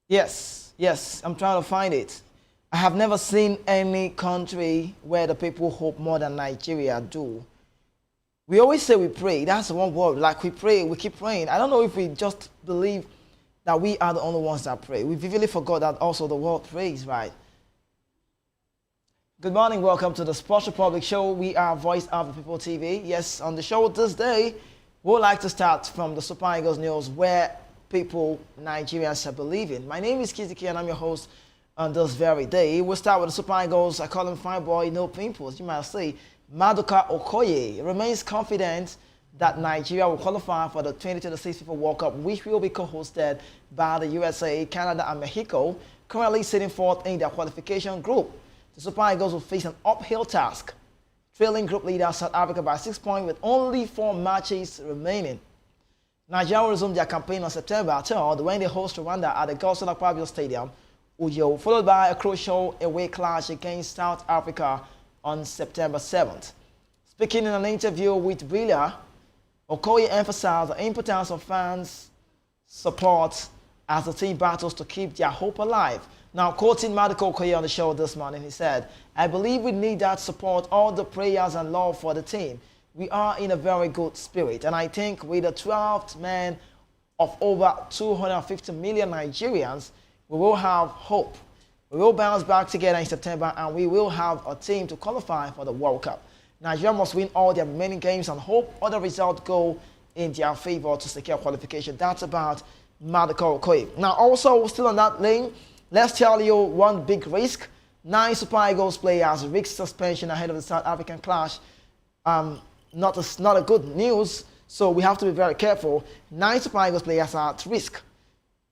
Yes, yes, I'm trying to find it. I have never seen any country where the people hope more than Nigeria do. We always say we pray. That's the one word. Like we pray, we keep praying. I don't know if we just believe that we are the only ones that pray. We vividly forgot that also the world prays, right? Good morning, welcome to the Sports Republic Show. We are Voice of the People TV. Yes, on the show this day, we would like to start from the Super Eagles news where people, Nigerians are believing. My name is Kiziki and I'm your host on this very day. We'll start with the Super Eagles. I call him fine boy, no pimples. You might say Maduka Okoye remains confident that Nigeria will qualify for the 2026 FIFA World Cup, which will be co-hosted by the USA, Canada, and Mexico, currently sitting fourth in their qualification group. The Super Eagles will face an uphill task, trailing group leader South Africa by 6 points with only 4 matches remaining. Nigeria will resume their campaign on September 3rd when they host Rwanda at the Godswill Akpabio Stadium, Uyo, followed by a crucial away clash against South Africa on September 7th. Speaking in an interview with Brillia, Okoye emphasized the importance of fans' support as the team battles to keep their hope alive. Now, quoting Maduka Okoye on the show this morning, he said, "I believe we need that support, all the prayers and love for the team. We are in a very good spirit, and I think with the 12th man of over 250 million Nigerians, we will have hope. We will bounce back together in September, and we will have a team to qualify for the World Cup. Nigeria must win all their remaining games and hope other results go in their favor to secure qualification." That's about Maduka Okoye. Now, also, still on that lane, let's tell you one big risk. 9 Super Eagles players risk suspension ahead of the South African clash. Not a good news, so we have to be very careful. 9 Super Eagles players are at risk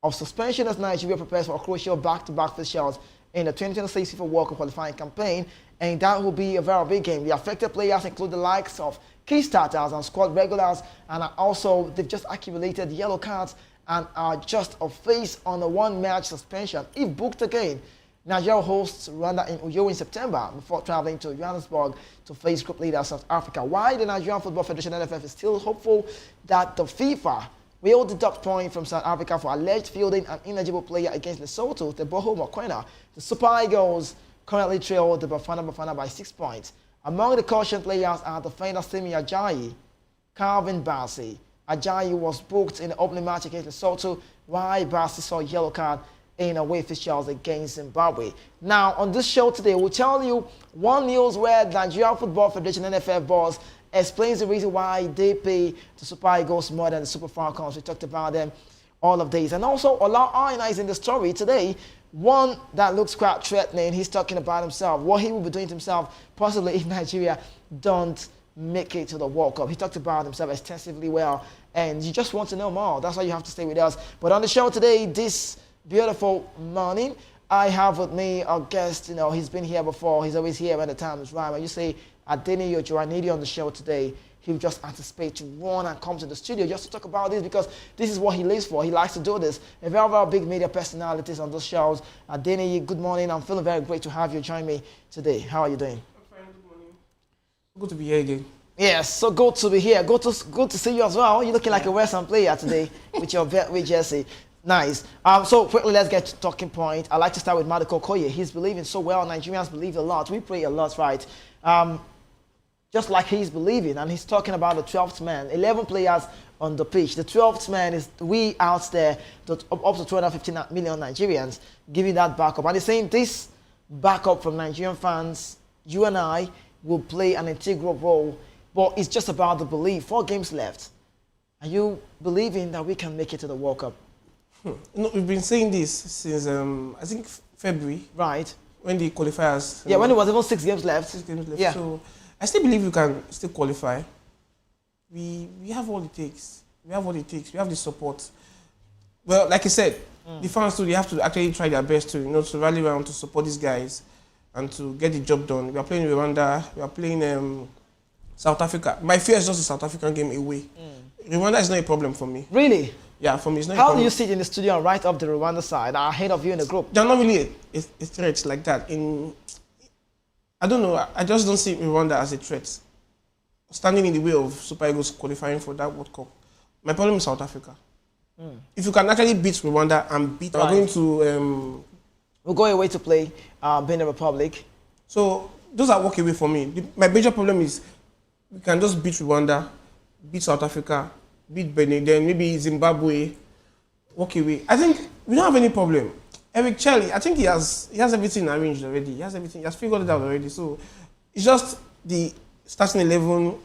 of suspension as Nigeria prepares for a crucial back-to-back fixtures in the 2026 FIFA World Cup qualifying campaign, and that will be a very big game. The affected players include the likes of key starters and squad regulars, and also they've just accumulated yellow cards and are just a face on a 1-match suspension. If booked again, Nigeria hosts Rwanda in Uyo in September before traveling to Johannesburg to face group leader South Africa. Why the Nigerian Football Federation (NFF) is still hopeful that the FIFA will deduct points from South Africa for alleged fielding an ineligible player against Lesotho, the Boho Mokwena. The Super Eagles currently trail the Bafana by 6 points. Among the caution players are defender Simi Ajayi, Calvin Bassey. Ajayi was booked in the opening match against Lesotho, while Bassey saw a yellow card in away fixtures against Zimbabwe. Now, on this show today, we'll tell you one news where the Nigerian Football Federation (NFF) boss explains the reason why they pay the Super Eagles more than the Super Falcons. We talked about them all of these. And also, Ola Aina is in the story today. One that looks quite threatening. He's talking about himself, what he will be doing to himself, possibly if Nigeria don't make it to the World Cup. He talked about himself extensively well, and you just want to know more. That's why you have to stay with us. But on the show today, this beautiful morning, I have with me a guest. You know, he's been here before. He's always here when the time is right. When you say Adeni Ojoanidi on the show today, he'll just anticipate to run and come to the studio just to talk about this because this is what he lives for. He likes to do this. A very, very big media personalities on those shows. Adeni, good morning. I'm feeling very great to have you join me today. How are you doing? I'm fine, good morning. Good to be here again. Yes, so good to be here. Good to see you as well. You're looking like a Western player today with your jersey. Nice. So quickly, let's get to talking point. I'd like to start with Maduka Okoye. He's believing so well. Nigerians believe a lot. We pray a lot, right? Just like he's believing, and he's talking about the 12th man. 11 players on the pitch. The 12th man is we out there, up to 250 million Nigerians, giving that backup. And he's saying this backup from Nigerian fans, you and I, will play an integral role. But it's just about the belief. 4 games left. Are you believing that we can make it to the World Cup? No, we've been saying this since, I think, February. Right. When the qualifiers... Yeah, when it was even 6 games left. 6 games left. Yeah. So, I still believe we can still qualify. We have all it takes. We have what it takes. We have the support. Well, like I said, the fans too, they have to actually try their best to, to rally around to support these guys and to get the job done. We are playing Rwanda. We are playing South Africa. My fear is just the South African game away. Rwanda is not a problem for me. Really? Yeah, for me it's not a How problem. do you sit in the studio and write up the Rwanda side ahead of you in the group? They're not really a threat like that. I don't know. I just don't see Rwanda as a threat. Standing in the way of Super Eagles qualifying for that World Cup. My problem is South Africa. If you can actually beat Rwanda and beat, we're going to. We'll go away to play Benin Republic. So those are walk away for me. My major problem is we can just beat Rwanda, beat South Africa, beat Benin, then maybe Zimbabwe, walk away. I think we don't have any problem. Eric Chelle, I think he has everything arranged already. He has everything. He has figured it out already. So it's just the starting 11.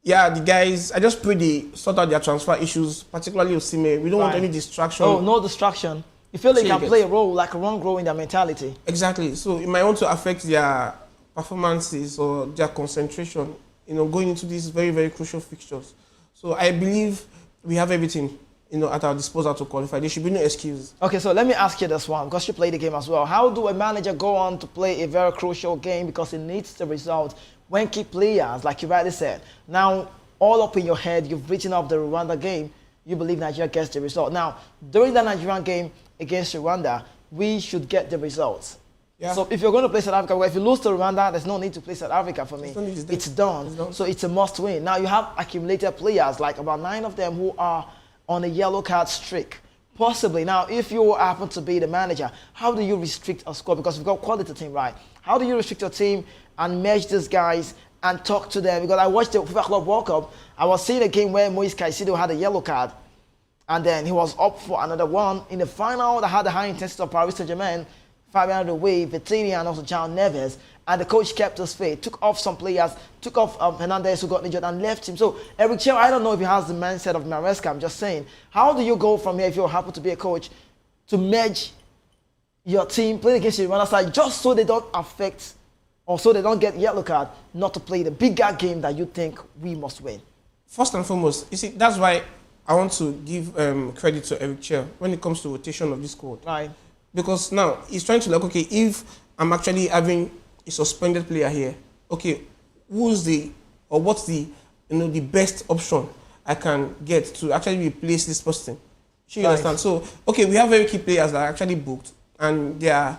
Yeah, the guys. I just pray they sort out their transfer issues, particularly Osimhen. We don't want any distraction. Oh, no distraction. You feel they can play a role, like a wrong role in their mentality. Exactly. So it might want to affect their performances or their concentration, going into these very, very crucial fixtures. So I believe we have everything, at our disposal to qualify. There should be no excuse. Okay, so let me ask you this one, because you played the game as well. How do a manager go on to play a very crucial game because he needs the result when key players, like you rightly said, now all up in your head, you've written up the Rwanda game, you believe Nigeria gets the result. Now, during the Nigerian game against Rwanda, we should get the results. Yeah. So if you're going to play South Africa, well, if you lose to Rwanda, there's no need to play South Africa for me. It's done. So it's a must win. Now you have accumulated players, like about 9 of them who are on a yellow card streak. Possibly. Now, if you happen to be the manager, how do you restrict a squad? Because we've got quality team, right? How do you restrict your team and merge these guys and talk to them? Because I watched the FIFA Club World Cup. I was seeing a game where Moise Caicedo had a yellow card. And then he was up for another one. In the final, that had the high intensity of Paris Saint-Germain, Fabian Ruiz, Vitinha, and also John Neves. And the coach kept his faith, took off some players, took off Hernandez, who got injured, and left him. So, Eric Chelle, I don't know if he has the mindset of Maresca. I'm just saying. How do you go from here, if you happen to be a coach, to merge your team, play against your runner side, just so they don't affect, or so they don't get yellow card, not to play the bigger game that you think we must win? First and foremost, you see, that's why I want to give credit to Eric Chelle when it comes to rotation of this squad. Right. Because now he's trying to okay, if I'm actually having a suspended player here, okay, what's the best option I can get to actually replace this person? You understand? So, okay, we have very key players that are actually booked, and they are,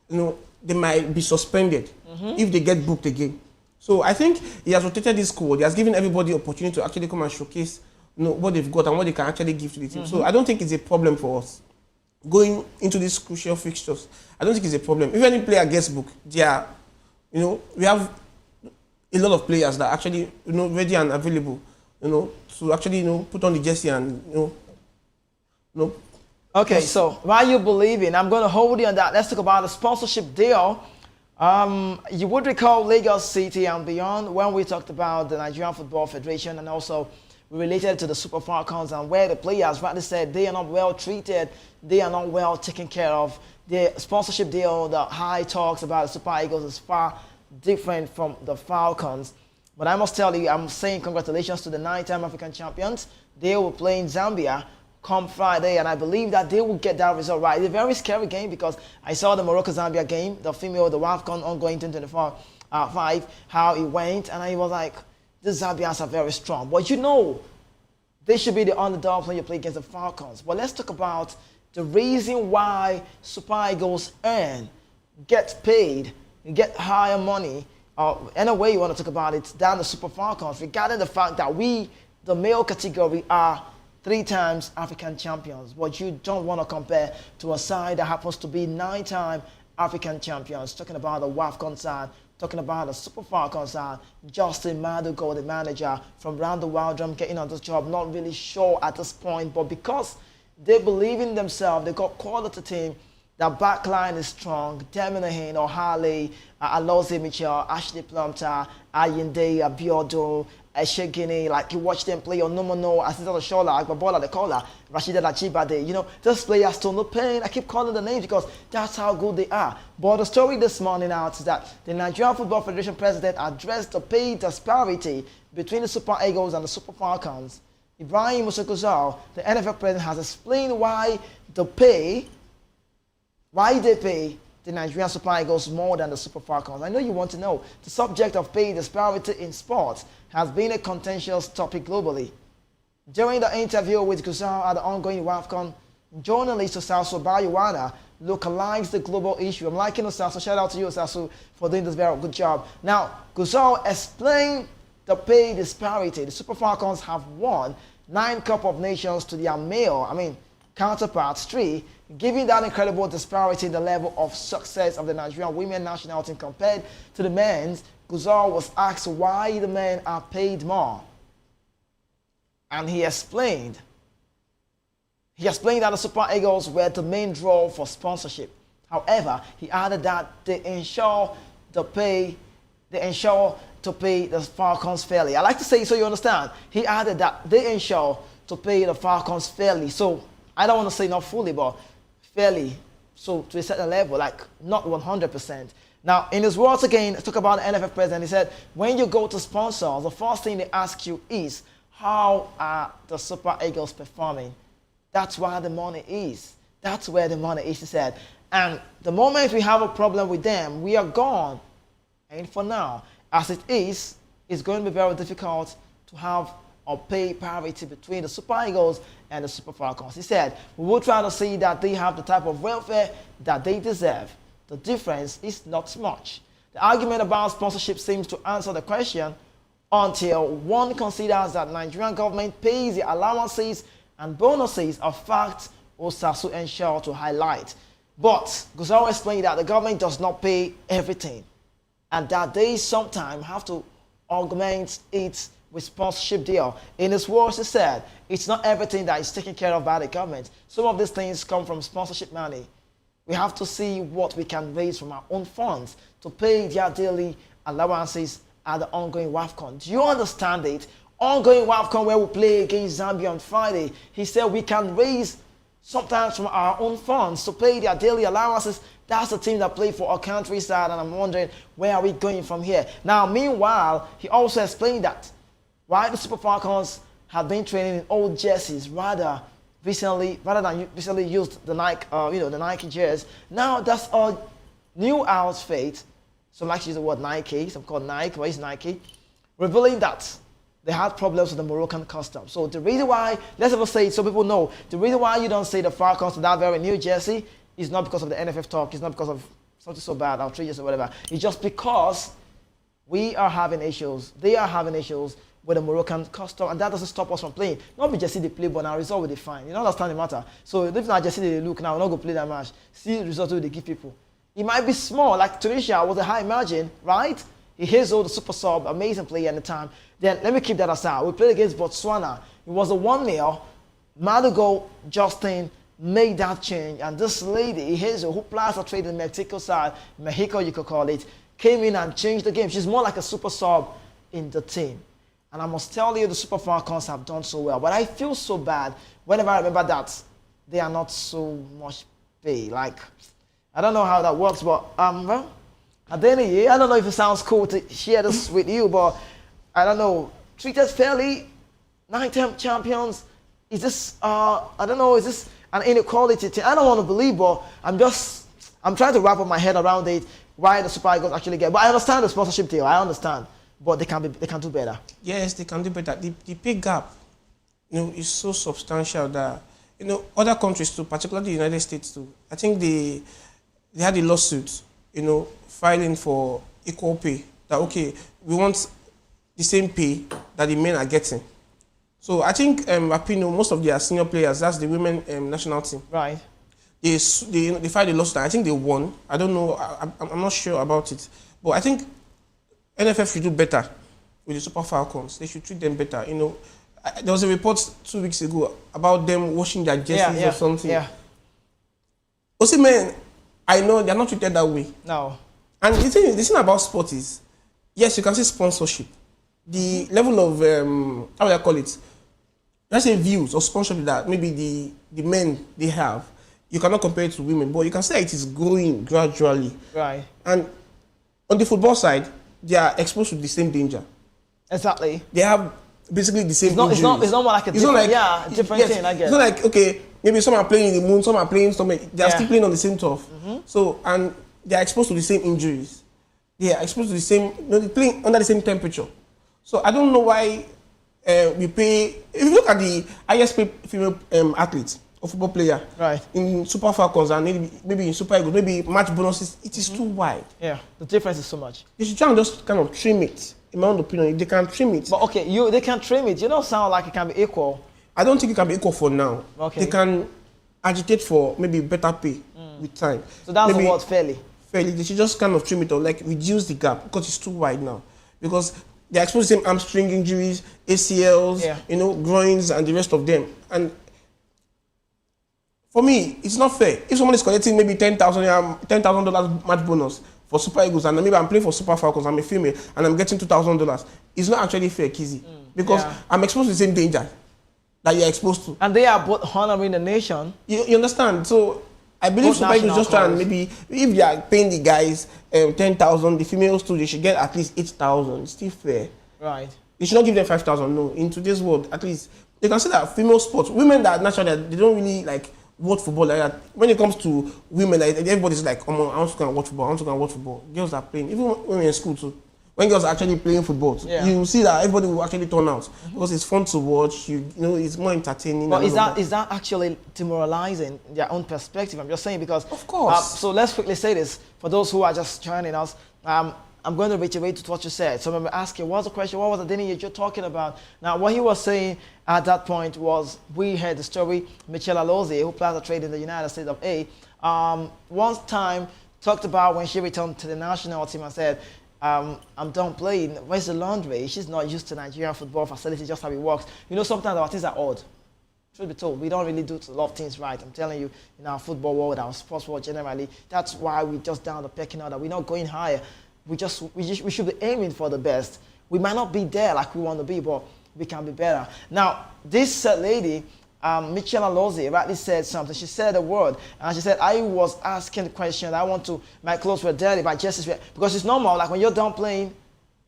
they might be suspended if they get booked again. So I think he has rotated this squad. He has given everybody opportunity to actually come and showcase what they've got and what they can actually give to the team. So I don't think it's a problem for us going into these crucial fixtures. I don't think it's a problem. If any player gets booked, they are, we have a lot of players that are actually, ready and available, to actually, put on the jersey and, Okay, so while you believe in, I'm going to hold you on that. Let's talk about the sponsorship deal. You would recall Lagos City and beyond when we talked about the Nigerian Football Federation, and also related to the Super Falcons, and where the players rightly said they are not well treated, they are not well taken care of. The sponsorship deal, the high talks about the Super Eagles is far different from the Falcons. But I must tell you, I'm saying congratulations to the 9-time African champions. They will play in Zambia come Friday, and I believe that they will get that result right. It's a very scary game because I saw the Morocco-Zambia game, the WAFCON ongoing 2024-5, how it went, and I was like, the Zambians are very strong. But they should be the underdogs when you play against the Falcons. But let's talk about the reason why Super Eagles get paid, get higher money, any way you want to talk about it, than the Super Falcons, regarding the fact that we, the male category, are 3 times African champions. But you don't want to compare to a side that happens to be 9-time African champions, talking about the WAFCON side, talking about the Super Falcons side. Justin Madugo, the manager from Round the Wildrum, getting on this job, not really sure at this point, but because they believe in themselves, they got quality team, their backline is strong. Deminahin, O'Harley, Alozie Mitchell, Ashley Plumter, Ayinde, Abiodun, Eshegini, like you watch them play on Nomono, Asita Shola, Agbabola, the caller, Rashida Lachibade. Those players still no pain. I keep calling the names because that's how good they are. But the story this morning out is that the Nigerian Football Federation president addressed the pay disparity between the Super Eagles and the Super Falcons. Ibrahim Musakuzal, the NFL president, has explained why they pay the Nigerian Super Eagles more than the Super Falcons. I know you want to know. The subject of pay disparity in sports has been a contentious topic globally. During the interview with Guzal at the ongoing WAFCON, journalist Osasu Bayuwana localized the global issue. I'm liking Osasu. Shout out to you, Osasu, for doing this very good job. Now, Guzal explained the pay disparity. The Super Falcons have won 9 Cup of Nations to their male, counterparts. 3, given that incredible disparity in the level of success of the Nigerian women national team compared to the men's, Guzal was asked why the men are paid more. And he explained that the Super Eagles were the main draw for sponsorship. However, he added that they ensure to pay the Falcons fairly. I like to say so you understand. He added that they ensure to pay the Falcons fairly. So I don't want to say not fully, but fairly. So to a certain level, like not 100%. Now, in his words again, talk about the NFF president, he said, when you go to sponsors, the first thing they ask you is, how are the Super Eagles performing? That's where the money is. That's where the money is, he said. And the moment we have a problem with them, we are gone. And for now, as it is, it's going to be very difficult to have a pay parity between the Super Eagles and the Super Falcons. He said, we will try to see that they have the type of welfare that they deserve. The difference is not much. The argument about sponsorship seems to answer the question until one considers that Nigerian government pays the allowances and bonuses, a fact Osasu ensure to highlight. But Guzaro explained that the government does not pay everything and that they sometimes have to augment it with sponsorship deal. In his words, he said, it's not everything that is taken care of by the government. Some of these things come from sponsorship money. We have to see what we can raise from our own funds to pay their daily allowances at the ongoing WAFCON. Do you understand it? Ongoing WAFCON where we play against Zambia on Friday, he said we can raise sometimes from our own funds to pay their daily allowances. That's the team that played for our countryside, and I'm wondering, where are we going from here? Now, meanwhile, he also explained that why the Super Falcons have been training in old jerseys rather than recently used the Nike, the Nike jerseys. Now that's a new outfit. Some like to use the word Nike, some call Nike, what is Nike? Revealing that they had problems with the Moroccan customs. So the reason why, let's ever say it so people know, the reason why you don't say the Falcons to that very new jersey is not because of the NFF talk, it's not because of something so bad, outrageous or whatever. It's just because we are having issues, they are having issues with the Moroccan custom, and that doesn't stop us from playing. Not be just see the play, but our result will be fine. You don't understand the matter. So if not just see the look now, we're not going to play that match. See the result they give people. It might be small, like Tunisia was a high margin, right? He hits all the super sub, amazing player at the time. Then let me keep that aside. We played against Botswana. It was a 1-0. Madugo Justin made that change, and this lady, Ihezo, who plays a trade in Mexico side, Mexico you could call it, came in and changed the game. She's more like a super sub in the team. And I must tell you, the Super Falcons have done so well. But I feel so bad whenever I remember that they are not so much paid. Like, I don't know how that works, but well, at the end of the year, I don't know if it sounds cool to share this with you, but I don't know. Treated fairly, 9-time champions. Is this, I don't know, is this an inequality thing? I don't want to believe, but I'm trying to wrap up my head around it, why the Super Eagles actually get. But I understand the sponsorship deal, I understand. But they can do better. Yes, they can do better. The pay gap, is so substantial that, other countries too, particularly the United States too, I think they had a lawsuit, filing for equal pay. That, okay, we want the same pay that the men are getting. So I think, most of their senior players, that's the women national team. Right. They filed a lawsuit. I think they won. I don't know. I'm not sure about it. But I think NFF should do better with the Super Falcons. They should treat them better. There was a report 2 weeks ago about them washing their jerseys or something. Yeah. Man, I know they're not treated that way. No. And the thing about sport is, yes, you can say sponsorship. The level of, how would I call it? Let's say views or sponsorship that maybe the men they have, you cannot compare it to women, but you can say it is growing gradually. Right. And on the football side, they are exposed to the same danger. Exactly. They have basically the same injuries. It's not more like a different thing, I guess. It's not like, okay, maybe some are playing in the moon, some are playing somewhere. They are still playing on the same turf. Mm-hmm. So, and they are exposed to the same injuries. They are exposed to the same, they're playing under the same temperature. So I don't know why we pay, if you look at the highest paid female athletes or football player, right, in Super Falcons and maybe in Super Eagles, maybe match bonuses, it is too wide. Yeah, the difference is so much. They should try and just kind of trim it. In my own opinion, they can trim it. But okay, they can trim it. You don't sound like it can be equal. I don't think it can be equal for now. Okay. They can agitate for maybe better pay with time. So that's maybe the word fairly. Fairly, they should just kind of trim it or like reduce the gap because it's too wide now. Because they're exposed to the same hamstring injuries, ACLs, you know, groins, and the rest of them. And for me, it's not fair. If someone is collecting maybe $10,000 match bonus for Super Eagles, and maybe I'm playing for Super Falcons, I'm a female, and I'm getting $2,000, it's not actually fair, Kizzy. Because I'm exposed to the same danger that you're exposed to. And they are both honoring the nation. You understand? So I believe Super Eagles just try and maybe, if they are paying the guys 10,000, the females too, they should get at least 8,000. It's still fair. Right. They should not give them 5,000. No, in today's world, at least they can say that female sports, women that naturally they don't really like watch football like that. When it comes to women, like everybody's like, oh, I want to go and watch football. I want to go and watch football. Girls are playing, even when we're in school too. When girls are actually playing football, you see that everybody will actually turn out because it's fun to watch. You know, it's more entertaining. But is that actually demoralizing their own perspective? I'm just saying because of course. So let's quickly say this for those who are just joining us. I'm going to reiterate to what you said. So I'm asking, what's the question? What was the thing you're talking about? Now, what he was saying at that point was, we heard the story. Michelle Alozie, who plays a trade in the United States of A, one time talked about when she returned to the national team and said, I'm done playing. Where's the laundry? She's not used to Nigerian football facility, just how it works. You know, sometimes our things are odd. Truth be told, we don't really do a lot of things right. I'm telling you, in our football world, our sports world generally, that's why we're just down the pecking order. We're not going higher. We should be aiming for the best. We might not be there like we want to be, but we can be better. Now, this lady, Michelle Alozie, rightly said something. She said a word, and she said, I was asking the question, my clothes were dirty, my jerseys were, because it's normal, like when you're done playing,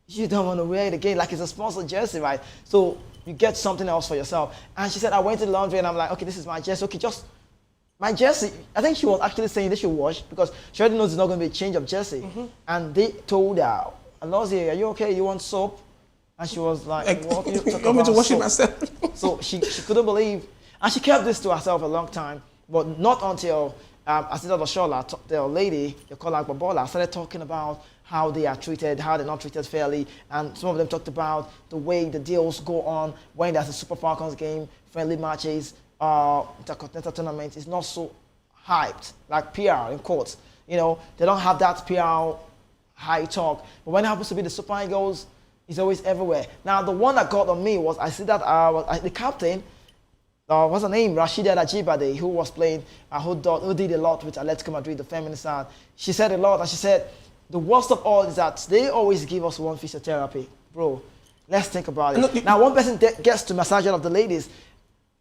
you don't want to wear it again, like it's a sponsored jersey, right? So you get something else for yourself. And she said, I went to the laundry, and I'm like, okay, this is my jersey, okay, just my jersey. I think she was actually saying they should wash because she already knows it's not going to be a change of jersey. And they told her, Alozie, are you okay? You want soap? And she was like, what? You want me to wash it myself? So she couldn't believe. And she kept this to herself a long time, but not until Asita Doshola, the lady, they call her Babola, started talking about how they are treated, how they're not treated fairly. And some of them talked about the way the deals go on when there's a Super Falcons game, friendly matches, the Continental Tournament is not so hyped, like PR in quotes. You know, they don't have that PR high talk. But when it happens to be the Super Eagles, it's always everywhere. Now, the one that got on me was, I see that the captain, what's her name? Rashida Ajibade, who was playing, who did a lot with Atletico Madrid, the feminine side. She said a lot, and she said, the worst of all is that they always give us one physiotherapy. Bro, let's think about it. Now, one person gets to massage all of the ladies.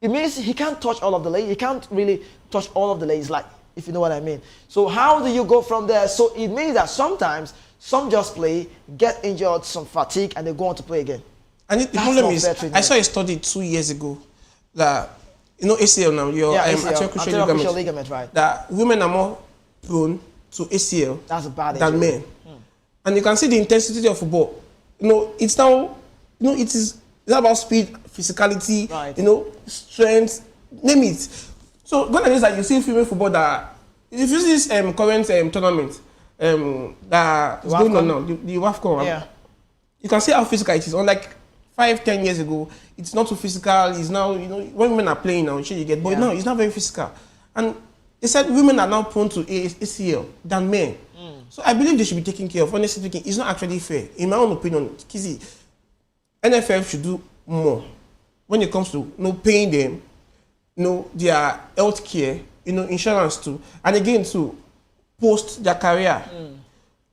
It means he can't touch all of the ladies. He can't really touch all of the ladies, like, if you know what I mean. So how do you go from there? So it means that sometimes some just play, get injured, some fatigue, and they go on to play again. And the problem is, I saw a study 2 years ago that, you know, ACL now, your ACL, cruciate ligament, right? That women are more prone to ACL than men. And you can see the intensity of football. You know, it's now, you know, it's about speed, physicality, right, you know, strength, name it. So one of the things that you see female football that, if you see this current tournament that is going on now, the WAFCON, you can see how physical it is. Unlike 5-10 years ago, it's not too physical. It's now, you know, when women are playing now, you get, but now it's not very physical. And they said women are now prone to ACL than men. So I believe they should be taken care of. Honestly speaking, it's not actually fair. In my own opinion, Kizzy, NFF should do more when it comes to, you know, paying them, you know, their health care, you know, insurance too, and again to post their career.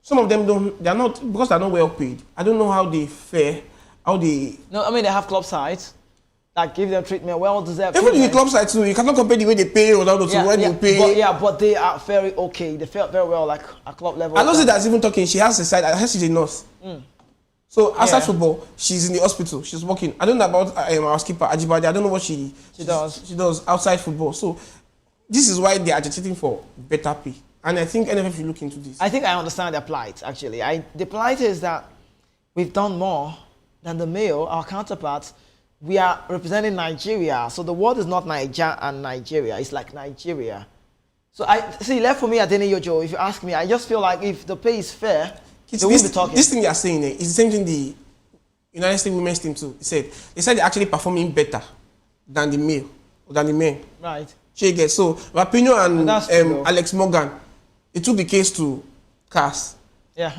Some of them they're not, because they're not well paid. I don't know how they fare, how they. No, I mean, they have club sides that give them treatment, well deserved. Even in the club side too, you cannot compare the way they pay Ronaldo to when you pay. But they are very okay. They felt very well, like at club level. I don't say that's even talking. She has a side. I heard she's a nurse. So outside football, she's in the hospital. She's working. I don't know about our skipper Ajibade. I don't know what she does. She does outside football. So this is why they are agitating for better pay. And I think NFF should look into this. I think I understand their plight. Actually, the plight is that we've done more than the male, our counterparts. We are representing Nigeria. So the word is not Niger and Nigeria. It's like Nigeria. So left for me at any Yojo, if you ask me, I just feel like if the pay is fair, they won't be talking. This thing you are saying is the same thing the United States women's team too. They said they're actually performing better than the male, than the men. Right. So Rapinoe and That's true, Alex Morgan, it took the case to CAS. Yeah.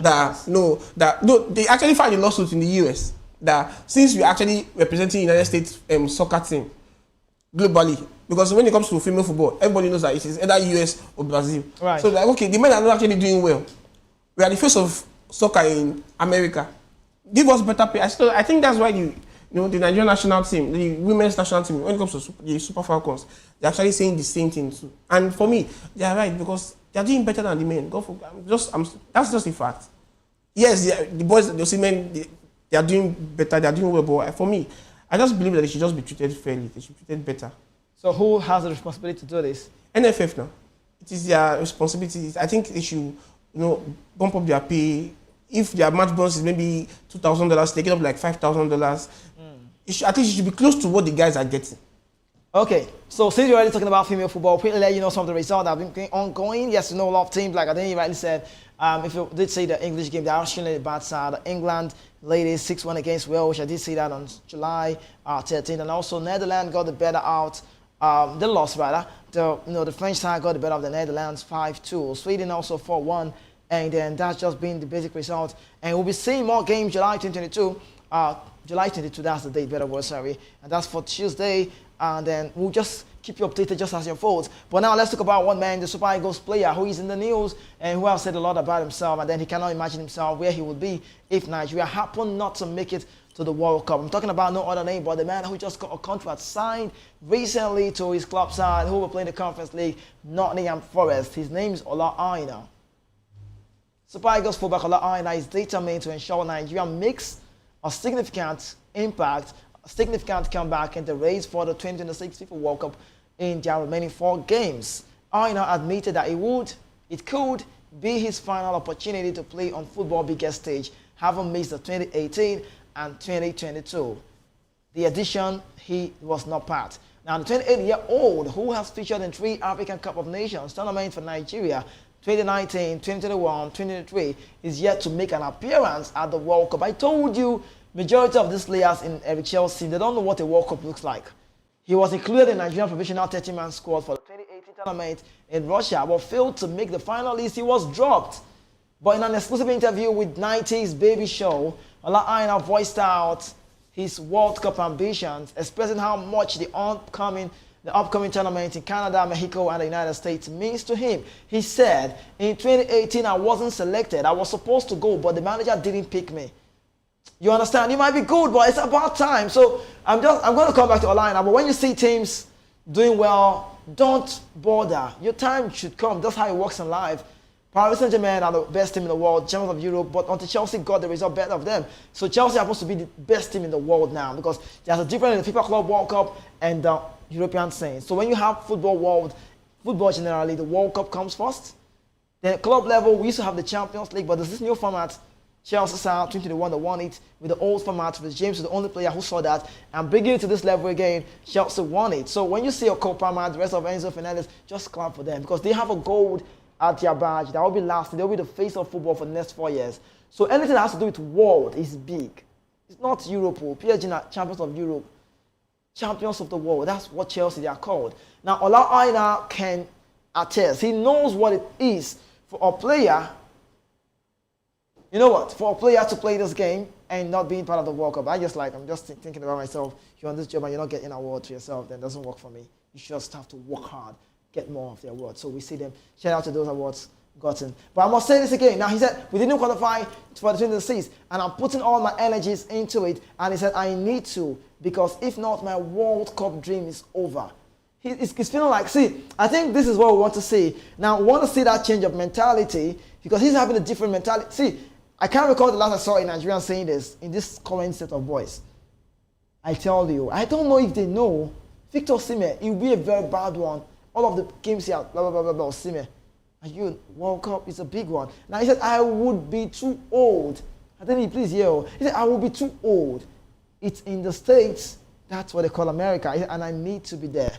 They actually filed a lawsuit in the US that since we're actually representing United States soccer team globally, because when it comes to female football, everybody knows that it is either US or Brazil. Right. So like, okay, the men are not actually doing well. We are the face of soccer in America. Give us better pay. I think that's why the Nigerian national team, the women's national team, when it comes to the Super Falcons, they're actually saying the same thing too. And for me, they are right because they are doing better than the men. That's just a fact. Yes, the boys, the men, they are doing better. They are doing well. But for me, I just believe that they should just be treated fairly. They should be treated better. So who has the responsibility to do this? NFF now. It is their responsibility. I think they should, bump up their pay. If their match bonus is maybe $2,000, take it up like $5,000. At least it should be close to what the guys are getting. Okay, so since you're already talking about female football, quickly let you know some of the results that have been ongoing. Yes, you know a lot of teams, like I think you rightly said, if you did say the English game, they are showing the bad side. England ladies 6-1 against Wales, I did see that on July 13th, and also Netherlands got the better out. They lost rather. The French side got the better of the Netherlands 5-2. Sweden also 4-1, and then that's just been the basic result. And we'll be seeing more games July 2022. July 22, that's the date, better word, sorry. And that's for Tuesday. And then we'll just keep you updated just as your folds. But now let's talk about one man, the Super Eagles player who is in the news and who has said a lot about himself. And then he cannot imagine himself where he would be if Nigeria happened not to make it to the World Cup. I'm talking about no other name but the man who just got a contract signed recently to his club side who will play in the Conference League, Nottingham Forest. His name is Ola Aina. Super Eagles fullback Ola Aina is determined to ensure Nigeria makes a significant impact, a significant comeback in the race for the 2026 FIFA World Cup in their remaining 4 games. Aina admitted that it could be his final opportunity to play on football's biggest stage, having missed the 2018 and 2022. The edition, he was not part. Now, the 28-year-old who has featured in 3 African Cup of Nations tournaments for Nigeria, 2019, 2021, 2023, is yet to make an appearance at the World Cup. I told you, majority of these players in Eric Chelsea, they don't know what a World Cup looks like. He was included in Nigerian provisional 30-man squad for the 2018 tournament in Russia, but failed to make the final list. He was dropped. But in an exclusive interview with 90s Baby Show, Ola Aina voiced out his World Cup ambitions, expressing how much the upcoming tournament in Canada, Mexico, and the United States means to him. He said, in 2018, I wasn't selected. I was supposed to go, but the manager didn't pick me. You understand? You might be good, but it's about time. So I'm going to come back to Ola Aina, but when you see teams doing well, don't bother. Your time should come. That's how it works in life. Paris Saint-Germain are the best team in the world, champions of Europe, but until Chelsea got the result better of them. So Chelsea happens to be the best team in the world now because there's a difference in the FIFA Club World Cup and the European scene. So when you have football generally, the World Cup comes first. Then at club level, we used to have the Champions League, but there's this new format. Chelsea saw 2021 that won it with the old format with James was the only player who saw that. And bringing it to this level again, Chelsea won it. So when you see a Copa, the rest of Enzo Fernandez, just clap for them because they have a gold at their badge. That will be lasting. They will be the face of football for the next 4 years. So anything that has to do with world is big. It's not Europe. PSG are champions of Europe. Champions of the world. That's what Chelsea they are called. Now, Ola Aina can attest. He knows what it is for a player. You know what? For a player to play this game and not being part of the World Cup, I'm just thinking about myself. If you're on this job and you're not getting an award to yourself, then it doesn't work for me. You just have to work hard, get more of the awards. So we see them. Shout out to those awards gotten. But I must say this again. Now, he said, we didn't qualify for the 2026, and I'm putting all my energies into it. And he said, I need to, because if not, my World Cup dream is over. He's feeling like, see, I think this is what we want to see. Now, we want to see that change of mentality, because he's having a different mentality. See, I can't recall the last I saw a Nigerian saying this in this current set of boys. I tell you, I don't know if they know. Victor Osimhen, it will be a very bad one. All of the games here, blah, blah, blah, blah, blah, Osimhen. And you, World Cup is a big one. Now, he said, I would be too old. I don't know, please hear. He said, I will be too old. It's in the States. That's what they call America. And I need to be there.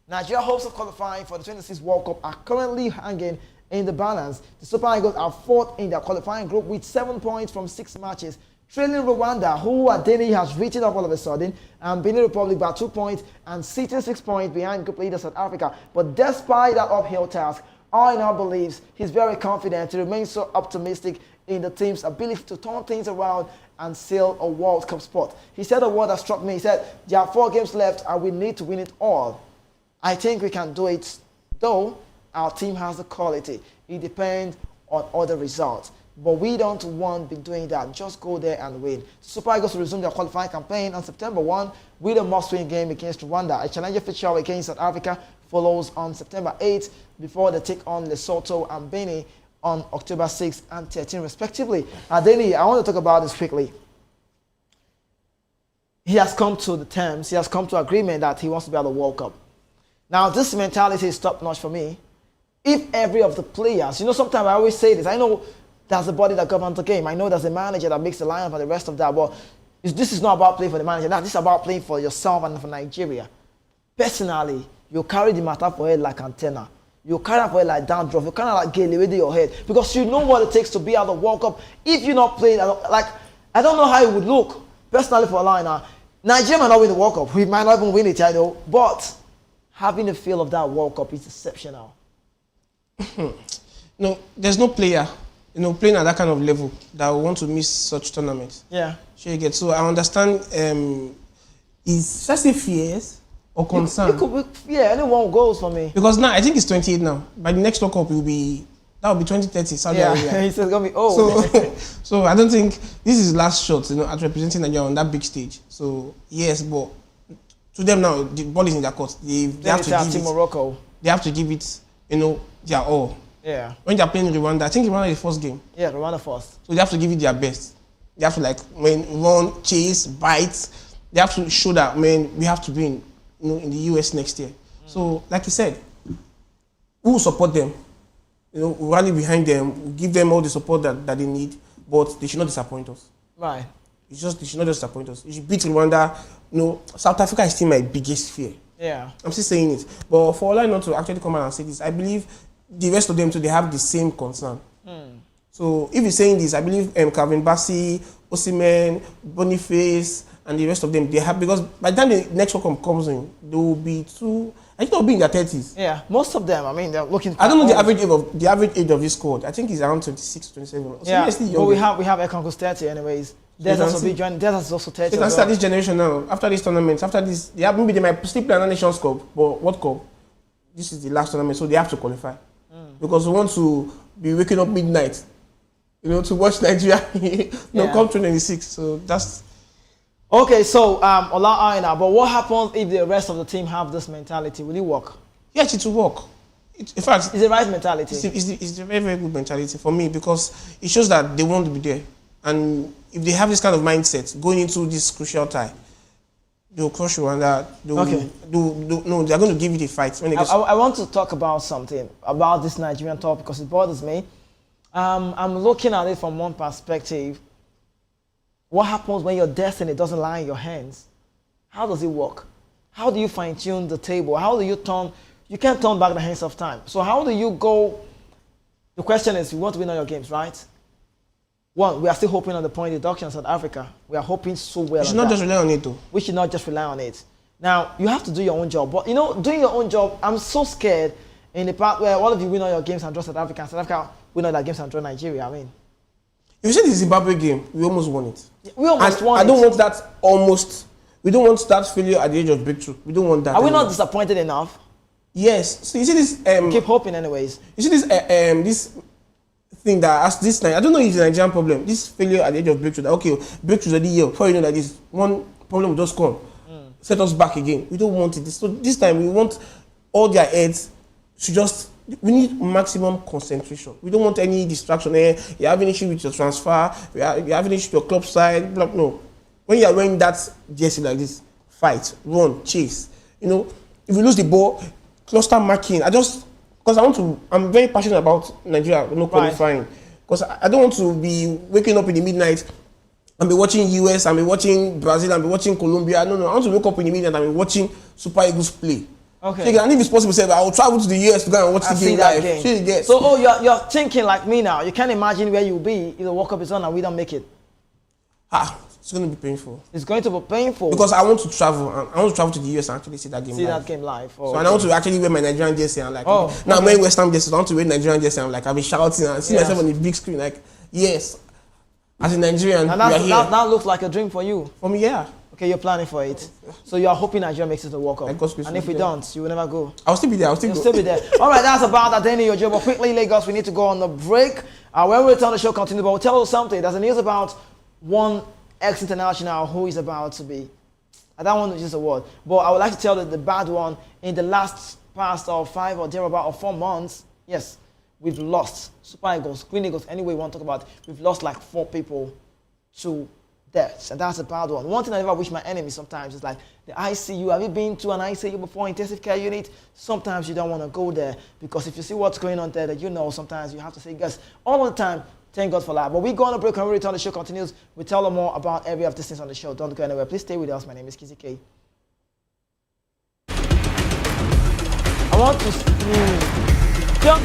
Nigeria hopes of qualifying for the 26th World Cup are currently hanging in the balance. The Super Eagles are 4th in their qualifying group with 7 points from 6 matches, trailing Rwanda, who Adeni has written up all of a sudden, and Benin Republic by 2 points and sitting 6 points behind group leader South Africa. But despite that uphill task, all in all believes he's very confident. He remains so optimistic in the team's ability to turn things around and seal a World Cup spot. He said a word that struck me. He said, there are 4 games left and we need to win it all. I think we can do it, though our team has the quality. It depends on other results. But we don't want to be doing that. Just go there and win. Super Eagles will resume their qualifying campaign on September 1 with a must-win game against Rwanda. A challenger fixture against South Africa follows on September 8 before they take on Lesotho and Benin on October 6 and 13 respectively. Adeni, I want to talk about this quickly. He has come to the terms, he has come to agreement that he wants to be at the World Cup. Now, this mentality is top-notch for me. If every of the players, you know, sometimes I always say this, I know there's a body that governs the game. I know there's a manager that makes the lineup and the rest of that, but this is not about playing for the manager. This is about playing for yourself and for Nigeria. Personally, you carry the matter for head like antenna. You carry it for head like dandruff. You kind of like get away your head because you know what it takes to be at the World Cup. If you're not playing, like, I don't know how it would look personally for a line. Nigeria might not win the World Cup. We might not even win it, I know. But having the feel of that World Cup is exceptional. No, there's no player, playing at that kind of level that will want to miss such tournaments. Yeah. Sure you get. So I understand. Is just say fears or concern? Anyone goes for me. Because now I think it's 28 now. By the next World Cup, it will be 2030 Saudi Arabia. He says it's gonna be old. So I don't think this is his last shot, at representing Nigeria on that big stage. So yes, but to them now, the ball is in their court. They have to give it. Morocco. They have to give it, their all. Yeah. When they're playing Rwanda, I think Rwanda is the first game. Yeah, Rwanda first. So they have to give it their best. They have to run, chase, bite. They have to show that we have to be in the US next year. So like you said, we will support them. We'll rally behind them, we'll give them all the support that they need, but they should not disappoint us. Right. They should not just disappoint us. You should beat Rwanda. South Africa is still my biggest fear. Yeah. I'm still saying it. But for Ola not to actually come out and say this, I believe the rest of them too, they have the same concern. So if he's saying this, I believe Calvin Bassey, Osimhen, Boniface, and the rest of them, they have, because by the time the next World Cup comes in, they will be I think they'll be in their 30s. Yeah, most of them. I mean, they're looking. I don't know the average age of this squad. I think he's around 26, 27. Yeah, but we have Ekonko's 30 anyways. There's also 30. They can start this generation now. After this tournament, maybe they might still play another Nations Cup, but World Cup, this is the last tournament, so they have to qualify. Because we want to be waking up midnight, to watch Nigeria come 2026. So that's... Okay, so Ola Aina, but what happens if the rest of the team have this mentality? Will it work? Yes, it will work. In fact, it's the right mentality. It's a very, very good mentality for me, because it shows that they want to be there. And if they have this kind of mindset going into this crucial tie, they'll crush Rwanda. They're going to give it a fight. I want to talk about something about this Nigerian talk because it bothers me. I'm looking at it from one perspective. What happens when your destiny doesn't lie in your hands? How does it work? How do you fine-tune the table? How do you turn? You can't turn back the hands of time. So how do you go? The question is, you want to win all your games, right? One, we are still hoping on the point deduction in South Africa. We are hoping so well. We should not just rely on it, though. We should not just rely on it. Now, you have to do your own job. But, doing your own job, I'm so scared in the part where all of you win all your games and draw South Africa, and South Africa win all their games and draw Nigeria. I mean, if you say the Zimbabwe game, we almost won it. We almost won it. I don't want that almost. We don't want that failure at the age of breakthrough. We don't want that. Are we not disappointed enough? Yes. So you see this. Keep hoping, anyways. You see this. This thing that as this night, I don't know if it's a Nigerian problem. This failure at the age of breakthrough. That, okay, breakthrough's already here. Before you know that this one problem will just come, set us back again. We don't want it. So this time we want all their heads to just. We need maximum concentration. We don't want any distraction. You have an issue with your transfer. You have an issue with your club side. Blah, no. When you are wearing that jersey like this, fight, run, chase. If you lose the ball, cluster marking. Because I'm very passionate about Nigeria qualifying. Because I don't want to be waking up in the midnight and be watching US, and be watching Brazil, and be watching Colombia. No. I want to wake up in the midnight and be watching Super Eagles play. Okay. And if it's possible, say I will travel to the US to go and watch the game live. So, you're thinking like me now. You can't imagine where you'll be if the World Cup is on and we don't make it. It's going to be painful. It's going to be painful. Because I want to travel. I want to travel to the US and actually see that game See live. that game live. Oh, So and I want to actually wear my Nigerian jersey and like, now I'm wearing West Ham jersey, so I want to wear Nigerian jersey and like, I'll be shouting and see myself on the big screen like, yes, as a Nigerian, and that looks like a dream for you. For me, yeah. Okay, you're planning for it. So you are hoping Nigeria makes it to the World Cup. And if we don't, you will never go. I'll still be there. You'll still be there. All right, that's about Adeni Ojo. But quickly, Lagos, we need to go on the break. When we return, the show continue. But we'll tell you something. There's a news about one ex-international who is about to be, I don't want to use the word, but I would like to tell you the bad one. In the past 5 or thereabout or 4 months, yes, we've lost Super Eagles, Green Eagles, anyway you want to talk about, we've lost like 4 people to deaths, and that's a bad one. One thing I never wish my enemy sometimes is like the ICU. Have you been to an ICU before, intensive care unit? Sometimes you don't want to go there because if you see what's going on there, that you know sometimes you have to say yes all the time. Thank God for that. But we go on a break and we return. The show continues. We tell them more about every of these things on the show. Don't go anywhere. Please stay with us. My name is Kizzy K. I want to jump.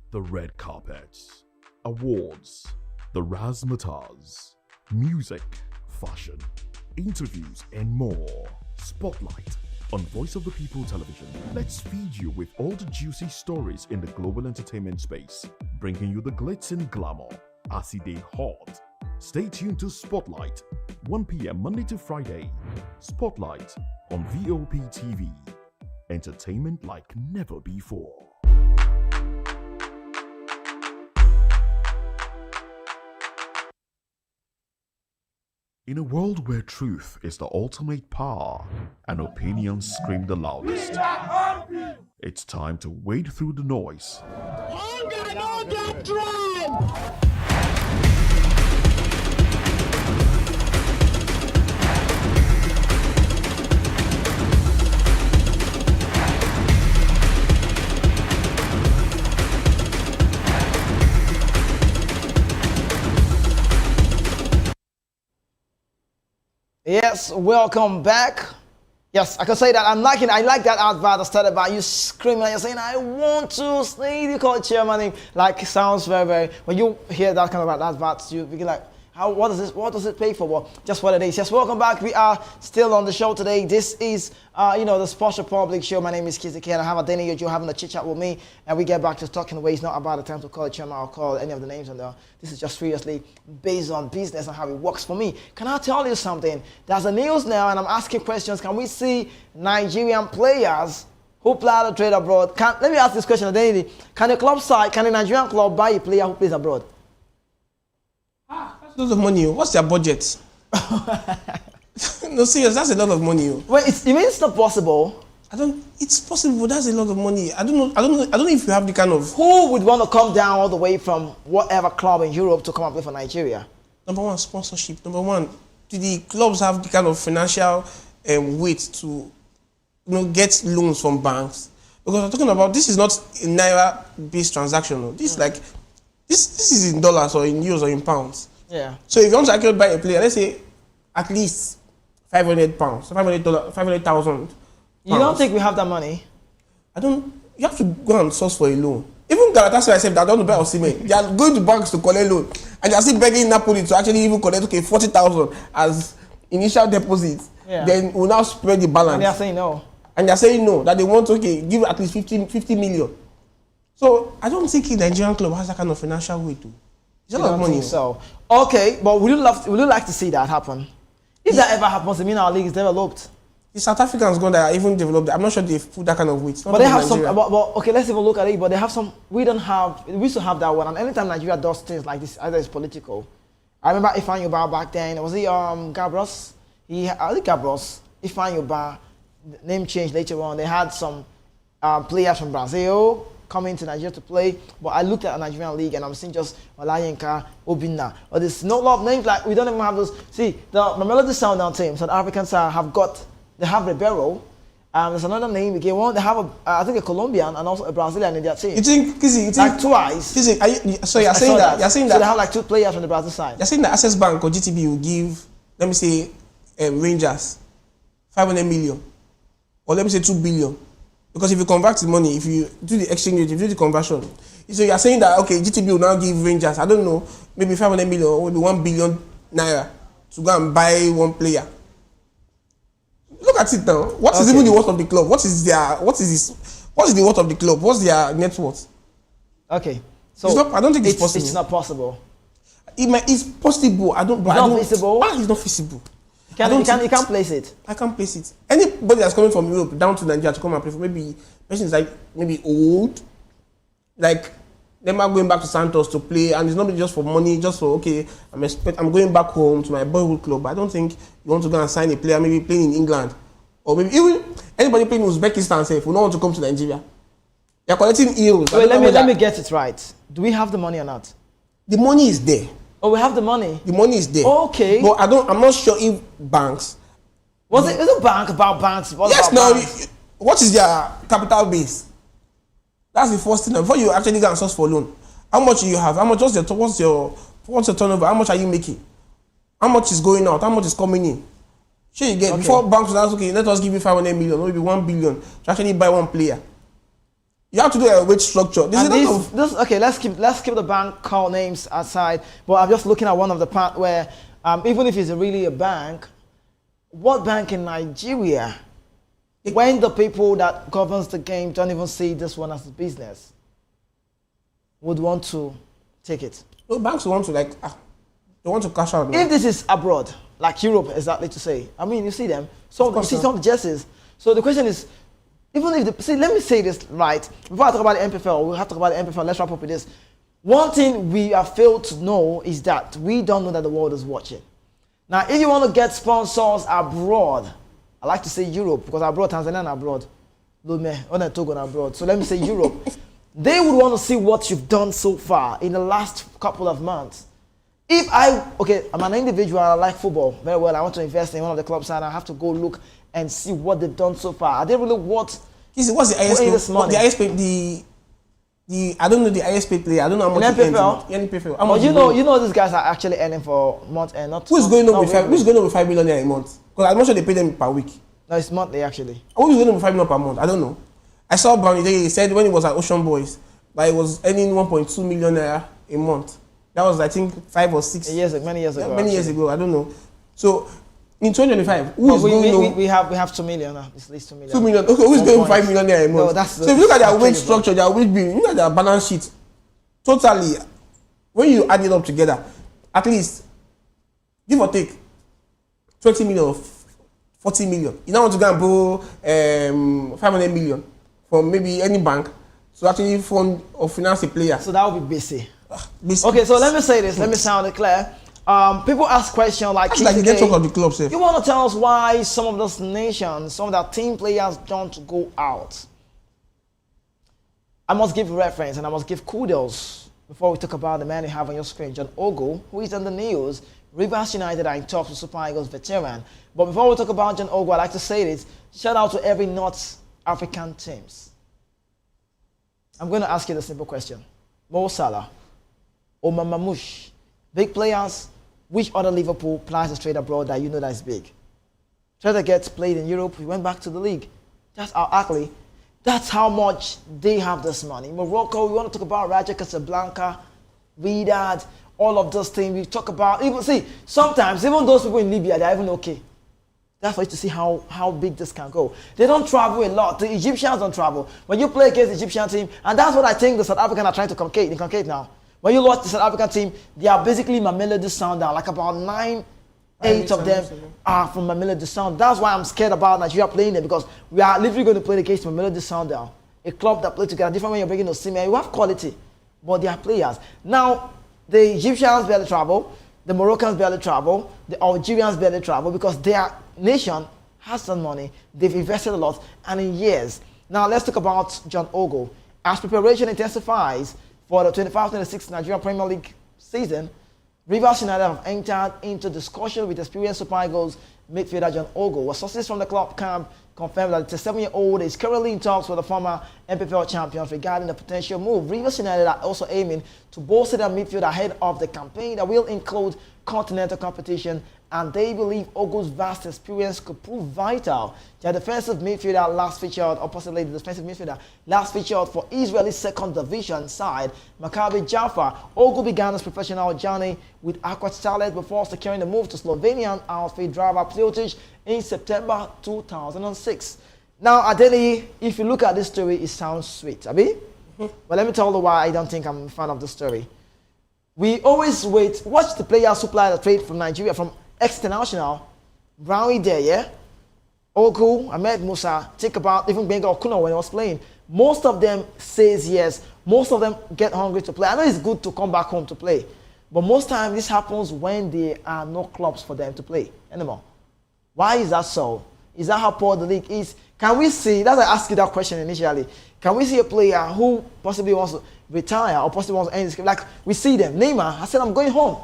The red carpets, awards, the razzmatazz, music, fashion, interviews, and more. Spotlight on Voice of the People Television. Let's feed you with all the juicy stories in the global entertainment space, bringing you the glitz and glamour as it is hot. Stay tuned to Spotlight, 1 p.m. Monday to Friday. Spotlight on VOP TV. Entertainment like never before. In a world where truth is the ultimate power and opinions scream the loudest, it's time to wade through the noise. Hunger no get dry. Yes, welcome back. Yes, I can say that I like that advert that started by you screaming and you're saying, I want to say you call it chairman. Like, it sounds very, very, when you hear that kind of advert, you begin like, what does it pay for? Well, just what it is. Yes, welcome back. We are still on the show today. This is, the Sports Republic show. My name is Kizzy K, and I have Adeni Ojo having a chit chat with me, and we get back to talking away. It's not about the time to call it chairman or call any of the names on there. This is just seriously based on business and how it works for me. Can I tell you something? There's a news now, and I'm asking questions. Can we see Nigerian players who play to trade abroad? Let me ask this question, Adeni. Can a Nigerian club buy a player who plays abroad? That's a lot of money. What's their budget? No, serious, that's a lot of money. Wait, you mean it's not possible? It's possible, but that's a lot of money. I don't know if you have the kind of... Who would want to come down all the way from whatever club in Europe to come and play for Nigeria? Number one, sponsorship. Number one, do the clubs have the kind of financial weight to get loans from banks? Because I'm talking about, this is not a Naira-based transaction. No. This is like, this is in dollars or in euros or in pounds. Yeah. So if you want to actually buy a player, let's say at least £500, $500,000. You don't think we have that money? You have to go and source for a loan. Even Galatasaray said that they don't buy Osimhen. They are going to banks to collect loan. And they are still begging Napoli to actually even collect 40,000 as initial deposit. Yeah. Then we'll now spread the balance. And they are saying no. And they are saying no, that they want give at least 50 million. So I don't think the Nigerian club has that kind of financial weight too. It's a lot of money. So okay, but would you like to see that happen? If that ever happens, I mean our league is developed. The South Africans gone that are even developed. I'm not sure they've put that kind of weight. But they have some. Okay, let's even look at it. But they have some. We don't have. We used to have that one. And anytime Nigeria does things like this, either it's political. I remember Ifeanyi Ubah back then. Was he Gabros? I think Gabros. Ifeanyi Ubah. Name change later on. They had some players from Brazil coming to Nigeria to play, but I looked at the Nigerian league and I'm seeing just Olayenka, Obinna, or there's no lot of names like we don't even have those. See, the Mamelodi Sundowns team, South African side, they have Ribeiro, There's another name again. One they have I think a Colombian and also a Brazilian in their team. You think, Kizzy, you think Like twice. Kizzy, so you're I saying saw that you're saying so they that have like 2 players from the Brazil side. you're saying that Access Bank or GTB will give, let me say, Rangers 500 million, or let me say 2 billion, because if you convert the money, if you do the exchange rate, if you do the conversion, so you're saying that okay, GTB will now give Rangers, I don't know, maybe 500 million or maybe 1 billion naira to go and buy one player. Look at it now. What is even the worth of the club? What is the worth of the club? What's their net worth? Okay. So I don't think it's possible. It's not possible. It's possible. It's not feasible. It's not feasible. You can't place it. I can't place it. Anybody that's coming from Europe down to Nigeria to come and play for maybe person is like maybe old, like them are going back to Santos to play, and it's not just for money, just for okay, I'm going back home to my boyhood club. I don't think you want to go and sign a player maybe playing in England, or maybe even anybody playing in Uzbekistan safe will not want to come to Nigeria. They're collecting euros. Wait, let me get it right. Do we have the money or not? The money is there. Oh, we have the money. The money is there. Okay. But I'm not sure if banks. Is it bank about banks? Yes, now what is their capital base? That's the first thing. Before you actually go and source for loan, how much do you have? How much? What's your turnover? How much are you making? How much is going out? How much is coming in? Sure, you get before banks will ask, okay, let us give you 500 million, maybe 1 billion to actually buy one player. You have to do a wage structure. Okay, let's keep the bank call names aside. But I'm just looking at one of the part where even if it's really a bank, what bank in Nigeria, when the people that governs the game don't even see this one as a business, would want to take it? No, banks want to they want to cash out. If this is abroad, like Europe, exactly to say, I mean, you see them. So you see some of the jerseys. So the question is, even if let me say this right before I talk about the MPFL, we'll have to talk about the MPFL. Let's wrap up with this. One thing we have failed to know is that we don't know that the world is watching. Now, if you want to get sponsors abroad, I like to say Europe because abroad, Tanzania and abroad, Togo and abroad. So let me say Europe. They would want to see what you've done so far in the last couple of months. I'm an individual, I like football very well. I want to invest in one of the clubs and I have to go look and see what they've done so far. Are they really what's the ISP? I don't know the ISP player. I don't know how much NPFL. You know these guys are actually earning for month and not. Who's going on with 5 million a month? Because I'm not sure they pay them per week. No, it's monthly actually. Who's going on with 5 million per month? I don't know. I saw Brownie Day. He said when he was at Ocean Boys, that he was earning 1.2 million naira a month. That was I think 5 or 6 years, many years ago. Many years ago. I don't know. So. In 2025, we have 2 million now. It's at least 2 million. 2 million. Okay, who's going 5 million a month? No, so if you look at their wage structure, their wage bill, you look at their balance sheet, totally, when you add it up together, at least, give or take, 20 million or 40 million. You now want to go and borrow 500 million from maybe any bank to actually fund or finance a player. So that would be busy. Okay, so let me say this. Let me sound it clear. People ask questions like the network of the club, sir. You want to tell us why some of those nations, some of their team players don't go out? I must give reference and I must give kudos before we talk about the man you have on your screen, John Ogo, who is on the news. Rivers United are in talks with Super Eagles veteran. But before we talk about John Ogo, I'd like to say this. Shout out to every North African teams. I'm going to ask you the simple question. Mo Salah, Omar Mamouche, big players. Which other Liverpool players are straight abroad that you know that is big? Trezeguet gets played in Europe. He went back to the league. That's That's how much they have this money. Morocco, we want to talk about Raja Casablanca, Wydad, all of those things. We talk about, sometimes even those people in Libya, they're even okay. That's for you to see how big this can go. They don't travel a lot. The Egyptians don't travel. When you play against the Egyptian team, and that's what I think the South Africans are trying to concate now. When you watch the South African team, they are basically Mamelodi Sundowns. Like about 8 of them are from Mamelodi Sundowns. That's why I'm scared about Nigeria playing it, because we are literally going to play against Mamelodi Sundowns, a club that plays together. Different when you're bringing those teams. You have quality, but they are players. Now, the Egyptians barely travel, the Moroccans barely travel, the Algerians barely travel because their nation has some money. They've invested a lot, and in years. Now, let's talk about John Ogo. As preparation intensifies for the 25-26 Nigerian Premier League season, Rivers United have entered into discussion with experienced Super Eagles midfielder John Ogo. Sources from the club camp confirmed that the 7-year-old is currently in talks with the former MPFL champions regarding the potential move. Rivers United are also aiming to bolster their midfield ahead of the campaign that will include continental competition, and they believe Ogo's vast experience could prove vital. Their defensive midfielder last featured, oppositely the defensive midfielder last featured for Israeli second division side Maccabi Jaffa. Ogo began his professional journey with Aqua Starlet before securing the move to Slovenian outfit driver Siuth in September 2006. Now, Adeli, if you look at this story, it sounds sweet, Abi? But let me tell you why I don't think I'm a fan of the story. We always watch the players who play the trade from Nigeria, from ex-international, Brownlee there, yeah? Ogu, Ahmed Musa, think about even Benga Okuno when he was playing. Most of them says yes. Most of them get hungry to play. I know it's good to come back home to play, but most times this happens when there are no clubs for them to play anymore. Why is that so? Is that how poor the league is? Can we see, that's why I asked you that question initially, can we see a player who possibly wants to retire or possibly wants to end his career? Like we see them, Neymar, I said I'm going home.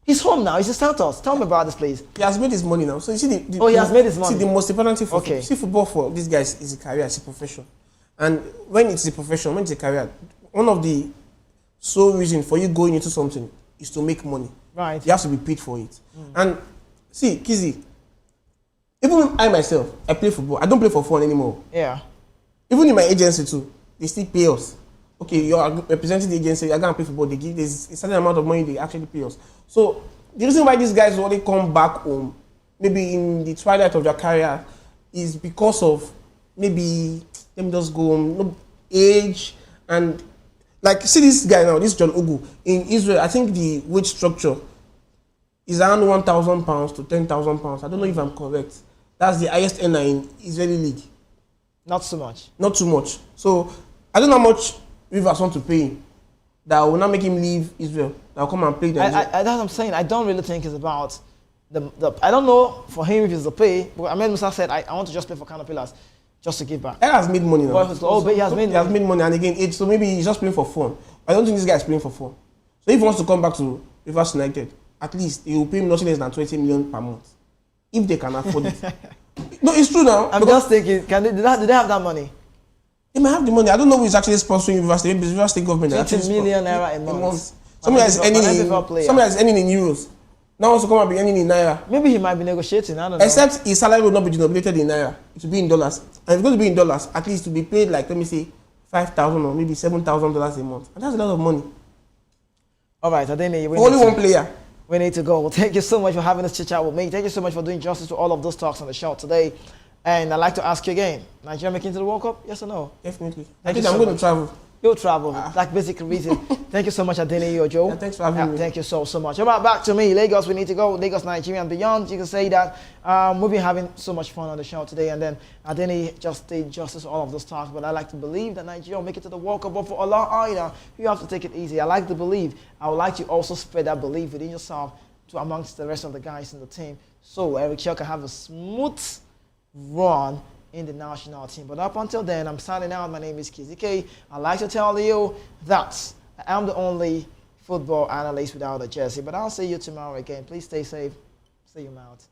He's home now, he's in Santos. Tell me about this, please. He has made his money now. So you see he has made his money. See, the most important thing for okay. See, football for these guys is a career, it's a profession. And when it's a profession, when it's a career, one of the sole reasons for you going into something is to make money. Right. You have to be paid for it. And see, Kizzy, even I myself, I play football. I don't play for fun anymore. Yeah. Even in my agency too, they still pay us. Okay, you're representing the agency, you're going to pay football, they give this a certain amount of money they actually pay us. So the reason why these guys only come back home, maybe in the twilight of their career, is because of maybe them just go home, no age, and like see this guy now, this John Ogu in Israel. I think the wage structure is around £1,000 to £10,000. I don't know if I'm correct. That's the highest earner in Israeli league. Not so much. Not too much. So I don't know how much Rivers want to pay him that will not make him leave Israel. That will come and play them. That's what I'm saying. I don't really think it's about the I don't know for him if it's the pay. But Ahmed Musa said, I want to just play for Caterpillars just to give back. He has made money now. But he has made money. He has made money, and again, so maybe he's just playing for fun. I don't think this guy is playing for fun. So if he wants to come back to Rivers United, at least he will pay him nothing less than 20 million per month. If they can afford it. No, it's true now. I'm just thinking, do they have that money? They might have the money. I don't know who is actually sponsoring Rivers State. Maybe Rivers State government. 20 million naira a month. Somebody that's earning in euros. Now wants to come and be earning in naira. Maybe he might be negotiating. I don't know. Except his salary will not be denominated in naira. It will be in dollars. And if it's going to be in dollars, at least to be paid like, let me say, $5,000 or maybe $7,000 a month. And that's a lot of money. All right, Adeni, only one player. We need to go. Well, thank you so much for having this chit chat with me. Thank you so much for doing justice to all of those talks on the show today. And I'd like to ask you again, Nigeria making it to the World Cup? Yes or no? Definitely. I think I'm going to travel. You'll travel. Like basic reason. Thank you so much, Adeni Ojo. Yeah, thanks for having me. Thank you so much. About back to me, Lagos, we need to go. Lagos, Nigeria, and beyond. You can say that we've been having so much fun on the show today, and then Adeni just did justice to all of those talks. But I like to believe that Nigeria will make it to the World Cup. But for Allah, Aida, you have to take it easy. I like to believe. I would like to also spread that belief within yourself to amongst the rest of the guys in the team, so Eric Chell can have a smooth run in the national team. But up until then, I'm signing out. My name is Kizzy K. I'd like to tell you that I am the only football analyst without a jersey. But I'll see you tomorrow again. Please stay safe. See you out.